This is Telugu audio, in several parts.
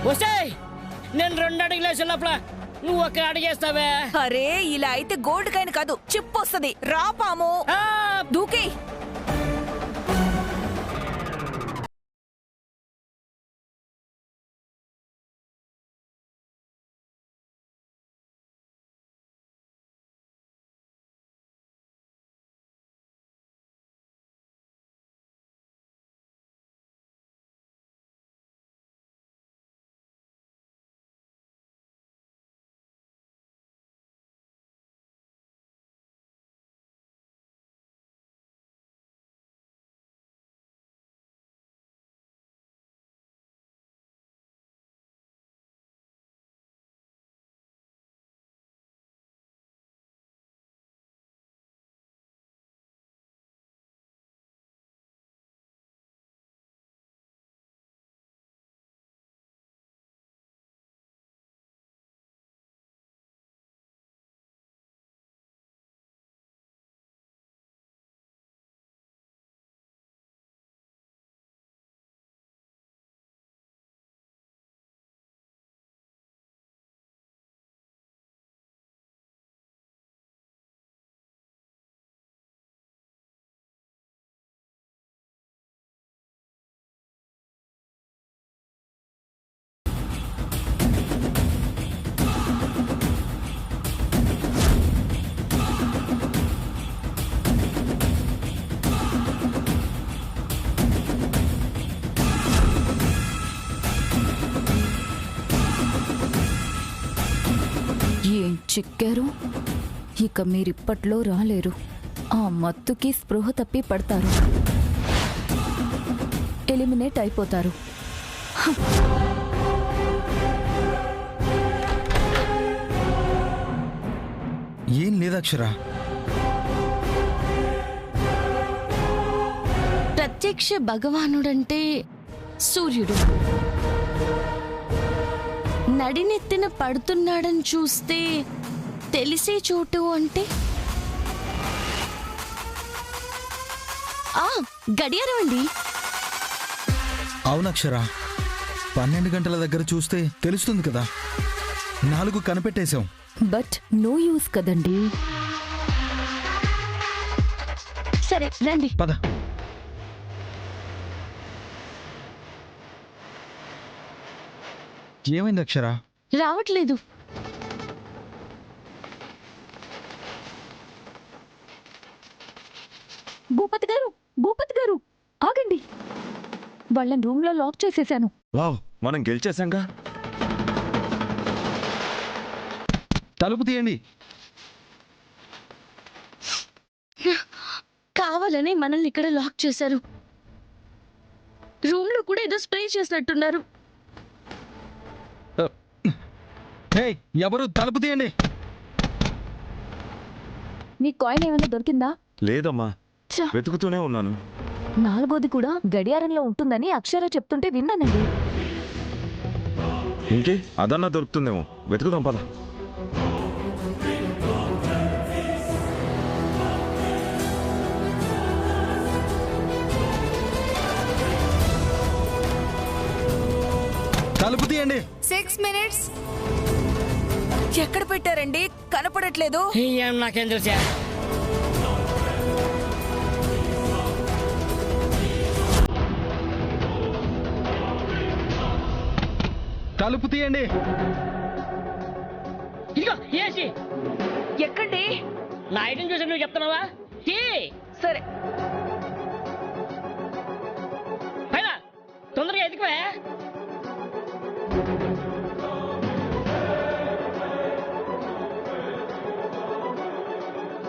వస్తాయి. నేను 2 అడుగులు వేసే లోపల నువ్వు 1 అడిగేస్తావే. అరే ఇలా అయితే గోల్డ్ కాయిన్ కాదు చిప్ వస్తుంది. రా పాము దూకి. చిక్కారు. ఇక మీరిప్పట్లో రాలేరు. ఆ మత్తుకి స్పృహ తప్పి పడతారు. ఎలిమినేట్ అయిపోతారు. ఏం లేదక్షర. ప్రత్యక్ష భగవానుడంటే సూర్యుడు. నడినెత్తిన పడుతున్నాడని చూస్తే తెలిసే చోటు అంటే గడియారం అండి. అవునక్షరా, 12 గంటల దగ్గర చూస్తే తెలుస్తుంది కదా. 4 కనిపెట్టేశాం. బట్ నో యూస్ కదండి. సరే రండి పద. ఏమైంది అక్షరా? రావట్లేదు. భూపతి గారు ఆగండి. వాళ్ళని రూమ్ లో లాక్ చేసేసాను. వావ్, మనం గెలిచేసాంగా. తలుపు తీయండి. కావాలని మనల్ని ఇక్కడ లాక్ చేశారు. రూమ్ లో కూడా ఏదో స్ప్రే చేసినట్టున్నారు. ఎవరు? తలుపు తీయండి. నీ కాయిన్ ఏమైనా దొరికిందా? లేదమ్మా, వెతుకుతూనే ఉన్నాను. 4వది కూడా గడియారంలో ఉంటుందని అక్షర చెప్తుంటే విన్నానండి. ఇంకే అదన్నా దొరుకుతుందేమో, వెతుకుదాం పద. తలుపు తీయండి. 6 minutes. ఎక్కడ పెట్టారండి? కనపడట్లేదు. నాకేం తెలుసా? తలుపు తీయండి. ఇదిగో ఏసి. ఎక్కండి. నా ఐటెం చూసి నువ్వు చెప్తున్నావా? సరే పైన తొందరగా ఎదుకువే.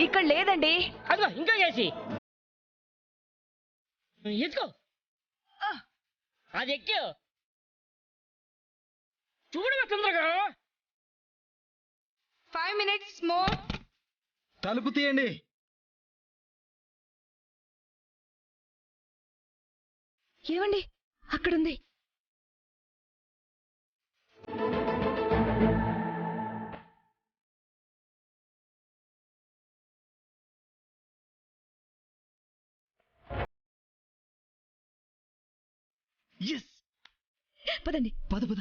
ఇక్కడ లేదండి. అదిగో ఇంకా చేసి ఎత్తుకో. అది ఎక్కి చూడవా తొందరగా. 5 minutes more. తలుపు తీయండి. ఏమండి అక్కడుంది. పదండి. పద పద.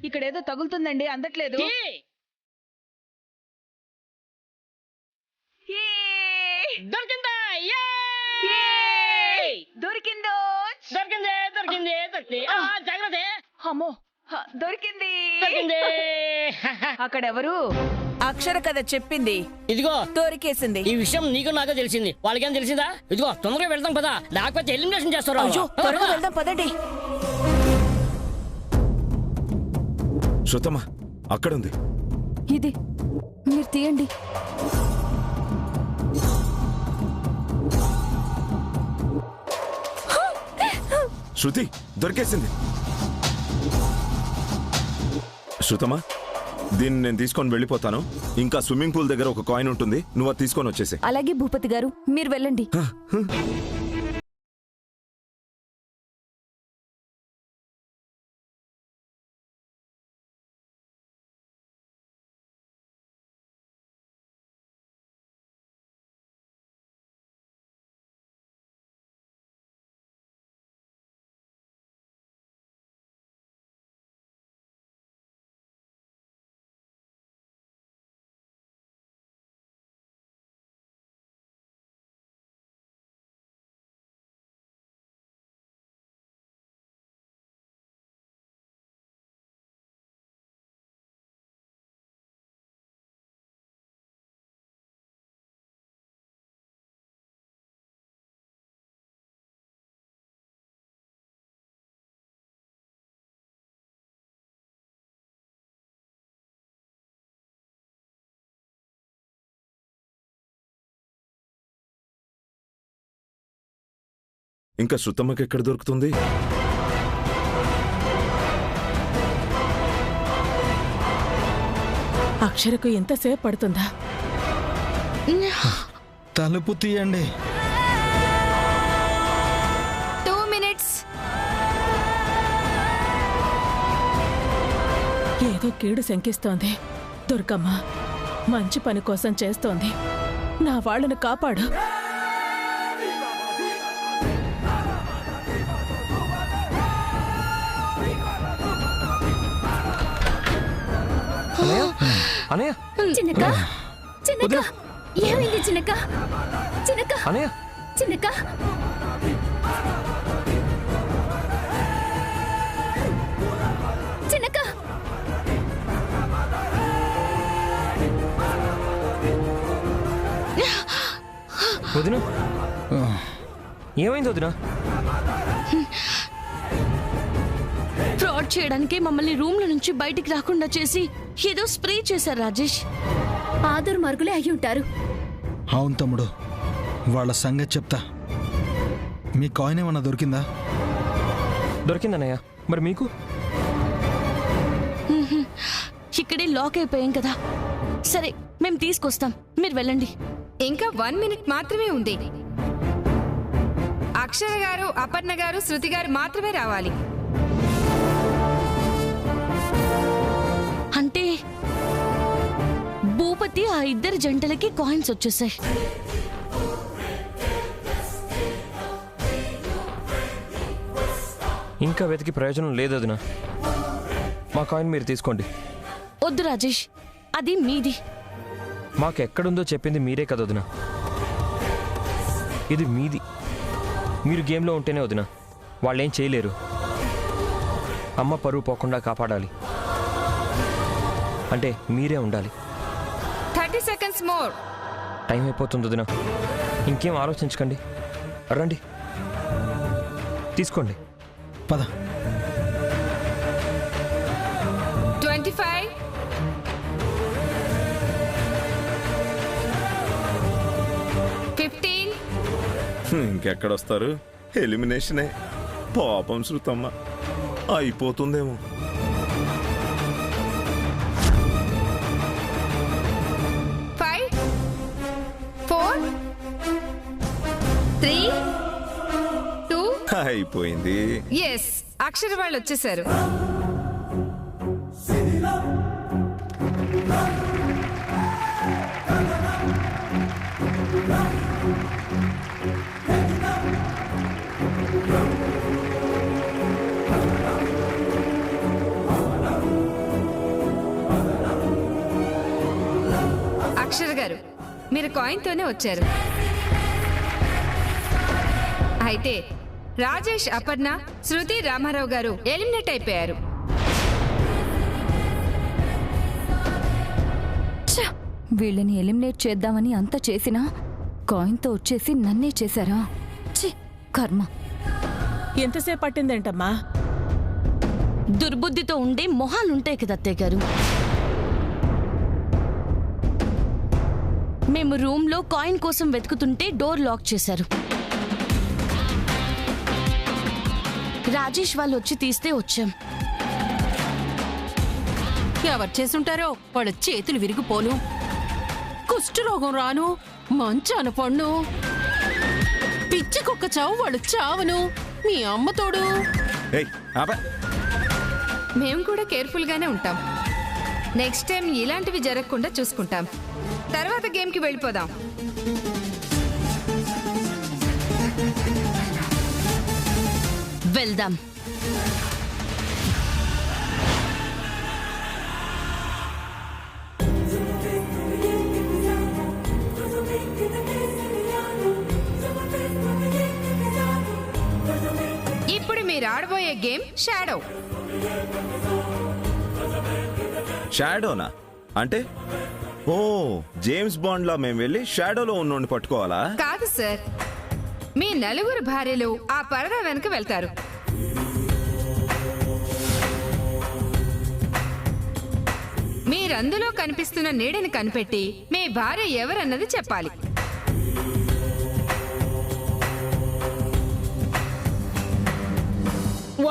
ఇక్కడేదో తగులుతుందండి, అందట్లేదు. దొరికిందా? దొరికిందో. దొరికింది దొరికింది దొరికింది. జాగ్రత్త. అమ్మో, దొరికింది. దొరికింది. అక్కడెవరు? అక్షర కథ చెప్పింది. ఇదిగో దొరికేసింది. ఈ విషయం నీకు నాకే తెలిసింది, వాళ్ళకేం తెలిసిందా? ఇదిగో తొందరగా వెళ్దాం పదా, లేకపోతే ఎలిమినేషన్ చేస్తారు. అయ్యో, త్వరగా వెళ్దాం పదండి. శృతమ్మా అక్కడుంది. ఇది మీరు తీయండి. శృతి దొరికేసింది. శృతమ్మా దీన్ని నేను తీసుకొని వెళ్ళిపోతాను. ఇంకా స్విమ్మింగ్ పూల్ దగ్గర ఒక కాయిన్ ఉంటుంది, నువ్వు అది తీసుకొని వచ్చేసే. అలాగే భూపతి గారు, మీరు వెళ్ళండి. ఇంకా శృతమ్మకి ఎక్కడ దొరుకుతుంది? అక్షరకు ఎంతసేపు పడుతుందా? తలుపు తీయండి. 2 minutes. ఏదో కీడు శంకిస్తోంది. దుర్గమ్మ మంచి పని కోసం చేస్తోంది. నా వాళ్ళను కాపాడు. అనయ్య చిన్నక్క, చిన్నక్క, ఏమైంది చిన్నక్క? చిన్నక్క, అనయ్య చిన్నక్క. చిన్నక్క, వదిన ఏమైంది వదిన? ఫ్రాడ్ చేయడానికి మమ్మల్ని రూమ్ లో నుంచి బయటికి రాకుండా చేసి ఏదో స్ప్రే చేశారు రాజేష్. ఆదరు మరుగులే అయి ఉంటారు. అవును తమ్ముడు, వాళ్ళ సంగతి చెప్తా. మీ కాయిన్ ఏమన్నా దొరికిందా? దొరికిందన్నయ్య. మరి మీకు? ఇక్కడే లాక్ అయిపోయాం కదా. సరే మేము తీసుకొస్తాం, మీరు వెళ్ళండి. ఇంకా 1 minute మాత్రమే ఉంది. అక్షర గారు, అపర్ణ గారు, శృతి గారు మాత్రమే రావాలి. అంటే భూపతి ఆ ఇద్దరు జంటలకి కాయిన్స్ వచ్చేసాయి. ఇంకా వెతికి ప్రయోజనం లేదు వదిన. మా కాయిన్ మీరు తీసుకోండి. వద్దు రాజేష్, అది మీది. మాకు ఎక్కడుందో చెప్పింది మీరే కదా వదిన. ఇది మీది. మీరు గేమ్లో ఉంటేనే వదిన, వాళ్ళేం చేయలేరు. అమ్మ పరువు పోకుండా కాపాడాలి అంటే మీరే ఉండాలి. 30 seconds more. టైం అయిపోతుంది వదిన, ఇంకేం ఆలోచించకండి. రండి తీసుకోండి. పద. 25. 15. ఇంకెక్కడొస్తారు? ఎలిమినేషనే. పాపం శృతమ్మ అయిపోతుందేమో. 5, 4, 3, 2. అయిపోయింది. ఎస్, అక్షర వాళ్ళు వచ్చేసారు. మీరు కాయిన్తోనే వచ్చారు. అయితే రాజేష్, అపర్ణ, శృతి, రామారావు గారు ఎలిమినేట్ అయిపోయారు. వీళ్ళని ఎలిమినేట్ చేద్దామని అంత చేసినా కాయిన్తో వచ్చేసి నన్నే చేశారా? ఛీ, కర్మ. ఎంతసేపు పట్టిందేంటమ్మా? దుర్బుద్ధితో ఉండే మొహాలుంటాయి కదా అత్తయ్య గారు. మేము రూమ్లో కాయిన్ కోసం వెతుకుతుంటే డోర్ లాక్ చేశారు. రాజేష్ వాళ్ళు వచ్చి తీస్తే వచ్చాం. ఎవరు చేసుంటారో వాళ్ళ చేతులు విరిగిపోను, కుష్ఠరోగం రాను, మంచాన పన్ను, పిచ్చి కుక్క చావు వాళ్ళు చావను. మీ అమ్మ తోడు. ఏయ్ ఆపే. మేము కూడా కేర్ఫుల్ గానే ఉంటాం. నెక్స్ట్ టైం ఇలాంటివి జరగకుండా చూసుకుంటాం. తర్వాత గేమ్ కి వెళ్ళిపోదాం. వెళ్దాం. ఇప్పుడు మీరు ఆడబోయే గేమ్ షాడో. షాడోనా అంటే? ఓ, జేమ్స్ బాండ్ లా మేము వెళ్ళి షాడోలో ఉన్నోడిని పట్టుకోవాలా? కాదు సార్, మీ నలుగురు భార్యలు ఆ పరదా వెనక వెళ్తారు. మీరందులో కనిపిస్తున్న నీడని కనిపెట్టి మీ భార్య ఎవరన్నది చెప్పాలి.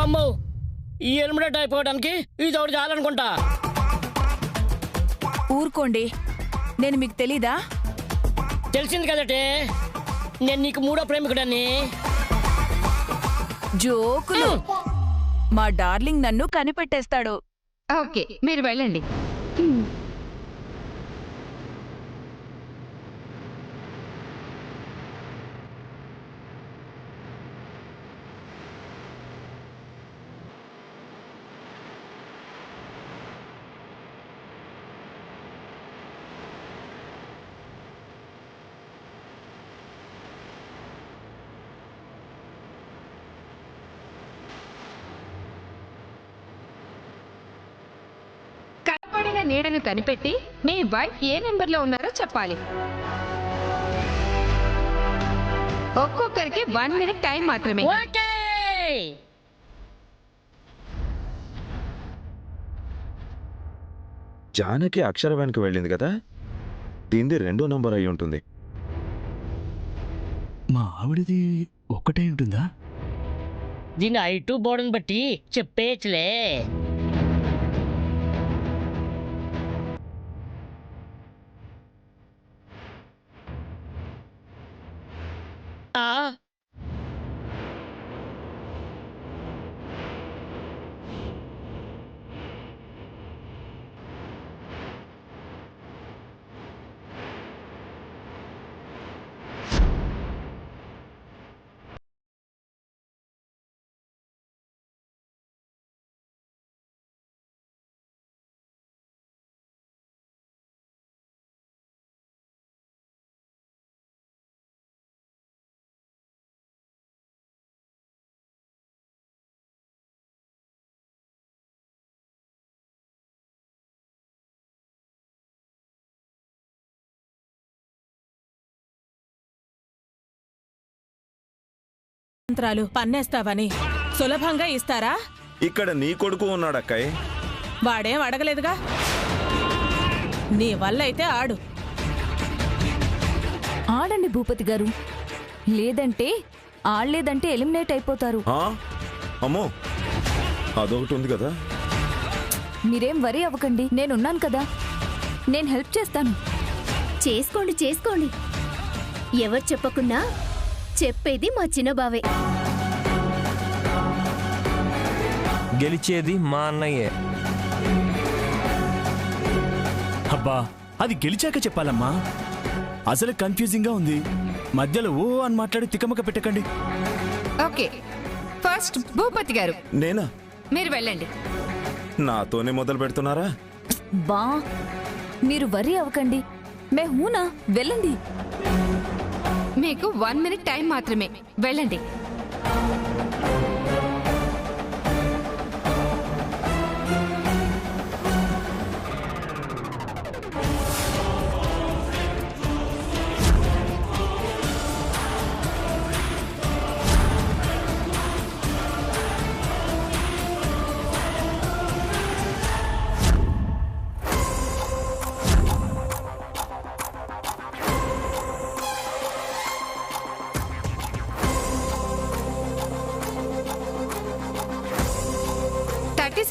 అమ్మో, ఈ ఎలిమినేట్ అయిపోవడానికి ఇది ఒకటి చాలనుకుంటా. ఊరుకోండి, నేను మీకు తెలీదా? తెలిసింది కదటే, నేను నీకు మూడో ప్రేమికుడని. జోకులు. మా డార్లింగ్ నన్ను కనిపెట్టేస్తాడు. ఓకే, మీరు వెళ్ళండి. కనపడిన నీడను కనిపెట్టి మీ వైఫ్ ఏ నెంబర్ లో ఉన్నారో చెప్పాలి. ఒక్కొక్కరికి 1 minute టైం మాత్రమే. ఓకే. జానకి అక్షర వెనక వెళ్ళింది కదా, దీనిది 2వ నంబర్ అయి ఉంటుంది. మా ఆవిడది ఒక్కటే ఉంటుందా? దీని ఐటు బోర్డుని బట్టి చెప్పేయచ్చులే. మంత్రాలు పన్నేస్తావని సులభంగా ఇస్తారా? ఇక్కడ నీ కొడుకు ఉన్నాడక్కాయ్. వాడేం అడగలేదుగా. నీ వల్ల అయితే ఆడు. ఆడండి భూపతి గారు, లేదంటే ఆడలేదంటే ఎలిమినేట్ అయిపోతారు. అమ్మో, అదొకటి ఉంది కదా. మీరేం వరీ అవ్వకండి, నేనున్నాను కదా, నేను హెల్ప్ చేస్తాను. చేసుకోండి చేసుకోండి, ఎవరు చెప్పకున్నా చెప్పేది మా చిన్నబావే. గెలిచేది మా అన్నయ్యే. అబ్బా, అది గెలిచాక చెప్పాలమ్మా. అసలు కన్ఫ్యూజింగ్ గా ఉంది. మధ్యలో ఓ అని మాట్లాడి తికమక పెట్టకండి. ఓకే, ఫస్ట్ భూపతి గారు. నేనా? మీరు వెళ్ళండి. నాతోనే మొదలు పెడుతున్నారా? బా, మీరు వరీ అవ్వకండి, మే హూనా వెళ్ళండి. మీకు 1 మినిట్ టైం మాత్రమే, వెళ్ళండి.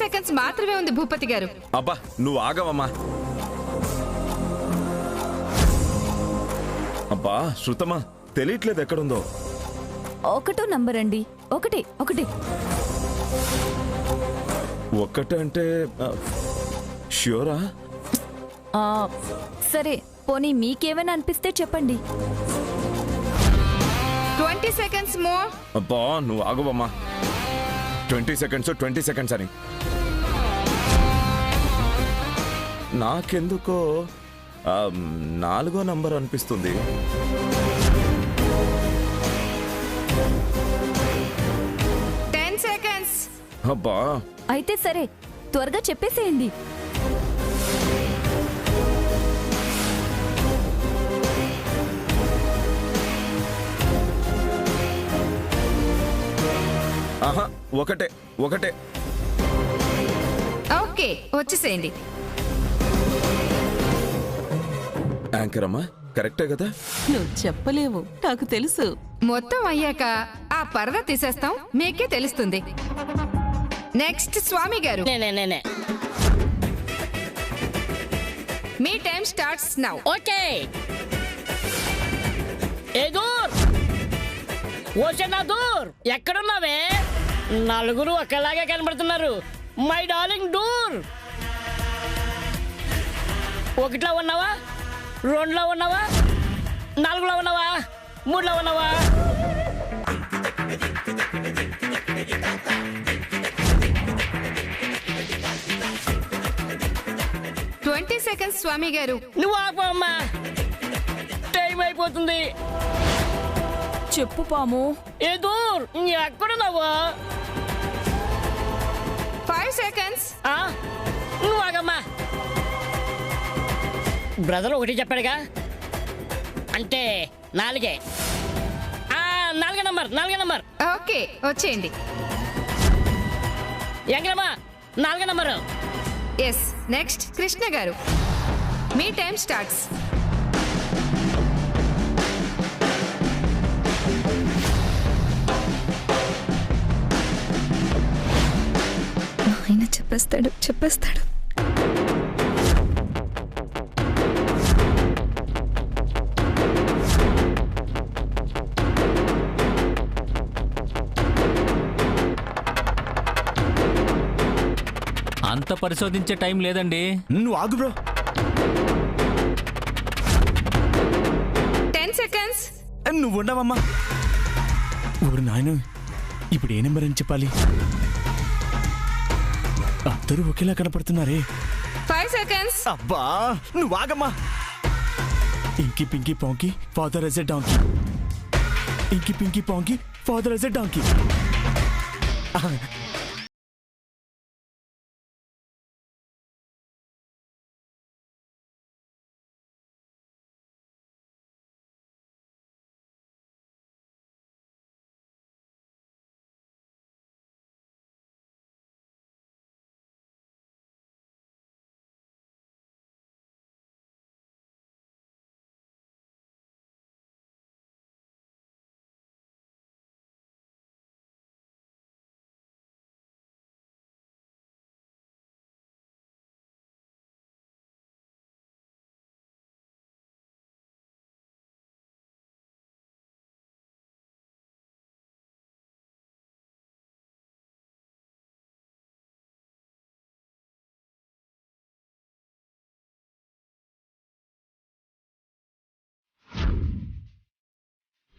సెకండ్స్ మాత్రమే ఉంది భూపతి గారు. అబ్బా నువ్వు ఆగవమ్మా. అబ్బా శృతమా, తెలియట్లేదు ఎక్కడుందో. 1 నంబర్ అండి. ఒకటి అంటే ష్యూరా? సరే, పోనీ మీకేమైనా అనిపిస్తే చెప్పండి. 20 సెకండ్స్ మోర్. అబ్బా నువ్వు ఆగవమ్మా. 20 సెకండ్స్ అని నాకెందుకో 4వ నంబర్ అనిపిస్తుంది. 10 సెకండ్స్. అబ్బా అయితే సరే, త్వరగా చెప్పేసేయండి. ఆహా ఒకటే. ఓకే, వచ్చేసేయండి. యాంకర్ అమ్మా, కరెక్టే కదా? నువ్వు చెప్పలేవు, నాకు తెలుసు. మొత్తం అయ్యాక ఆ పరద తీసేస్తాం, మీకే తెలుస్తుంది. నెక్స్ట్ స్వామి గారు. నేనే. మీ టైం స్టార్ట్స్ నౌ. ఓకే. ఏ దూర్ ఓషనా దూర్, ఎక్కడున్నావే? నలుగురు ఒకలాగే కనబడుతున్నారు. My darling డూర్. 1లో ఉన్నావా, 2లో ఉన్నావా, 4లో ఉన్నావా, 3లో ఉన్నావా? సెకండ్స్ స్వామి గారు. నువ్వు ఆపమ్మా, టైం అయిపోతుంది. చెప్పు పాము. ఏ దూర్, ఎక్కడున్నావు? 5 సెకండ్స్. నువ్వు ఆగమ్మా. బ్రదర్ 1 చెప్పాడుగా, అంటే 4. 4 నంబర్. ఓకే, వచ్చేయండి. ఎంకరమ్మా, 4 నంబరు. ఎస్. నెక్స్ట్ కృష్ణ గారు. మీ టైం స్టార్ట్స్. ఆయన చెప్పేస్తాడు. అంత పరిశోధించే టైం లేదండి. నువ్వు ఆగు బ్రో. 10 సెకండ్స్. నువ్వు ఉండవమ్మా. ఊరు నాయన, ఇప్పుడు ఏ నెంబర్ అని చెప్పాలి? అందరూ ఒకేలా కనపడుతున్నారే. 5 సెకండ్స్. అబ్బా నువ్వు ఆగమ్మా. Inky pinky ponky father is a donkey. Inky pinky ponky father is a donkey.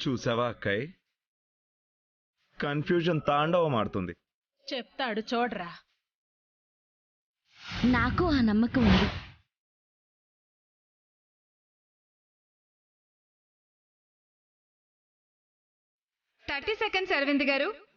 చూసావా అక్కయ్, కన్ఫ్యూజన్ తాండవం ఆడుతుంది. చెప్తాడు చూడరా. నాకు ఆ నమ్మకం ఉంది. 30 seconds అరవింద్ గారు.